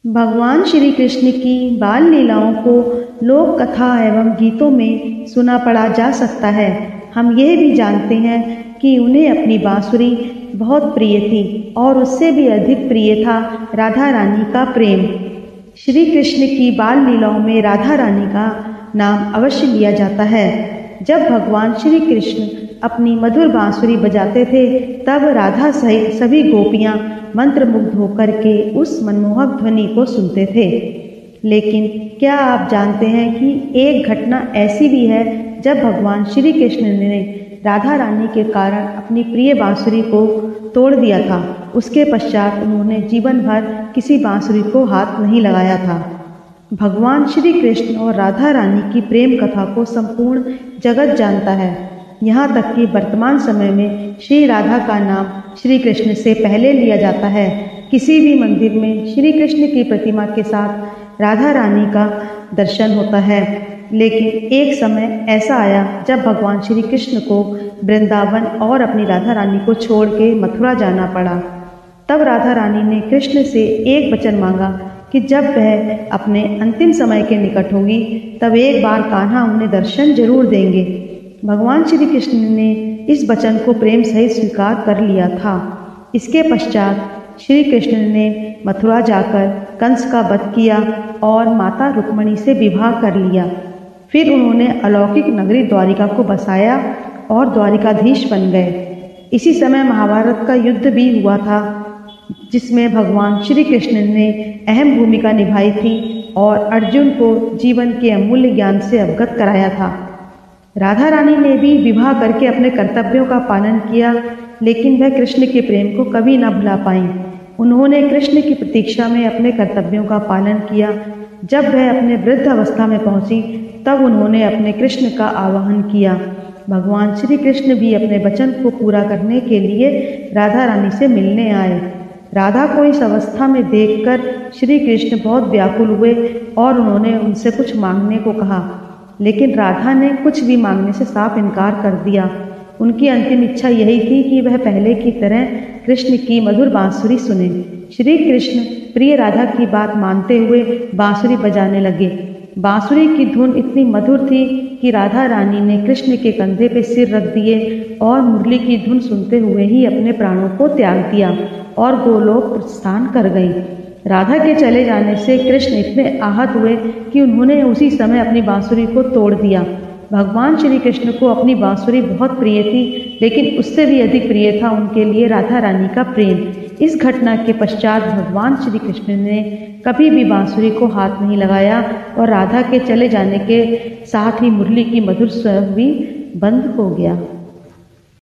भगवान श्री कृष्ण की बाल लीलाओं को लोक कथा एवं गीतों में सुना पढ़ा जा सकता है। हम यह भी जानते हैं कि उन्हें अपनी बांसुरी बहुत प्रिय थी और उससे भी अधिक प्रिय था राधा रानी का प्रेम। श्री कृष्ण की बाल लीलाओं में राधा रानी का नाम अवश्य लिया जाता है। जब भगवान श्री कृष्ण अपनी मधुर बांसुरी बजाते थे तब राधा सहित सभी गोपियां मंत्रमुग्ध होकर के उस मनमोहक ध्वनि को सुनते थे। लेकिन क्या आप जानते हैं कि एक घटना ऐसी भी है जब भगवान श्री कृष्ण ने राधा रानी के कारण अपनी प्रिय बांसुरी को तोड़ दिया था। उसके पश्चात उन्होंने जीवन भर किसी बांसुरी को हाथ नहीं लगाया था। भगवान श्री कृष्ण और राधा रानी की प्रेम कथा को संपूर्ण जगत जानता है। यहाँ तक कि वर्तमान समय में श्री राधा का नाम श्री कृष्ण से पहले लिया जाता है। किसी भी मंदिर में श्री कृष्ण की प्रतिमा के साथ राधा रानी का दर्शन होता है। लेकिन एक समय ऐसा आया जब भगवान श्री कृष्ण को वृंदावन और अपनी राधा रानी को छोड़ के मथुरा जाना पड़ा। तब राधा रानी ने कृष्ण से एक वचन मांगा कि जब वह अपने अंतिम समय के निकट होगी तब एक बार कान्हा उन्हें दर्शन जरूर देंगे। भगवान श्री कृष्ण ने इस वचन को प्रेम सहित स्वीकार कर लिया था। इसके पश्चात श्री कृष्ण ने मथुरा जाकर कंस का वध किया और माता रुक्मिणी से विवाह कर लिया। फिर उन्होंने अलौकिक नगरी द्वारिका को बसाया और द्वारिकाधीश बन गए। इसी समय महाभारत का युद्ध भी हुआ था जिसमें भगवान श्री कृष्ण ने अहम भूमिका निभाई थी और अर्जुन को जीवन के अमूल्य ज्ञान से अवगत कराया था। राधा रानी ने भी विवाह करके अपने कर्तव्यों का पालन किया, लेकिन वह कृष्ण के प्रेम को कभी न भुला पाईं। उन्होंने कृष्ण की प्रतीक्षा में अपने कर्तव्यों का पालन किया। जब वह अपने वृद्ध अवस्था में पहुंची तब उन्होंने अपने कृष्ण का आवाहन किया। भगवान श्री कृष्ण भी अपने वचन को पूरा करने के लिए राधा रानी से मिलने आए। राधा को इस अवस्था में देखकर श्री कृष्ण बहुत व्याकुल हुए और उन्होंने उनसे कुछ मांगने को कहा, लेकिन राधा ने कुछ भी मांगने से साफ इनकार कर दिया। उनकी अंतिम इच्छा यही थी कि वह पहले की तरह कृष्ण की मधुर बांसुरी सुने। श्री कृष्ण प्रिय राधा की बात मानते हुए बांसुरी बजाने लगे। बांसुरी की धुन इतनी मधुर थी कि राधा रानी ने कृष्ण के कंधे पर सिर रख दिए और मुरली की धुन सुनते हुए ही अपने प्राणों को त्याग दिया और गोलोक प्रस्थान कर गई। राधा के चले जाने से कृष्ण इतने आहत हुए कि उन्होंने उसी समय अपनी बांसुरी को तोड़ दिया। भगवान श्री कृष्ण को अपनी बांसुरी बहुत प्रिय थी, लेकिन उससे भी अधिक प्रिय था उनके लिए राधा रानी का प्रेम। इस घटना के पश्चात भगवान श्री कृष्ण ने कभी भी बांसुरी को हाथ नहीं लगाया और राधा के चले जाने के साथ ही मुरली की मधुर स्वर भी बंद हो गया।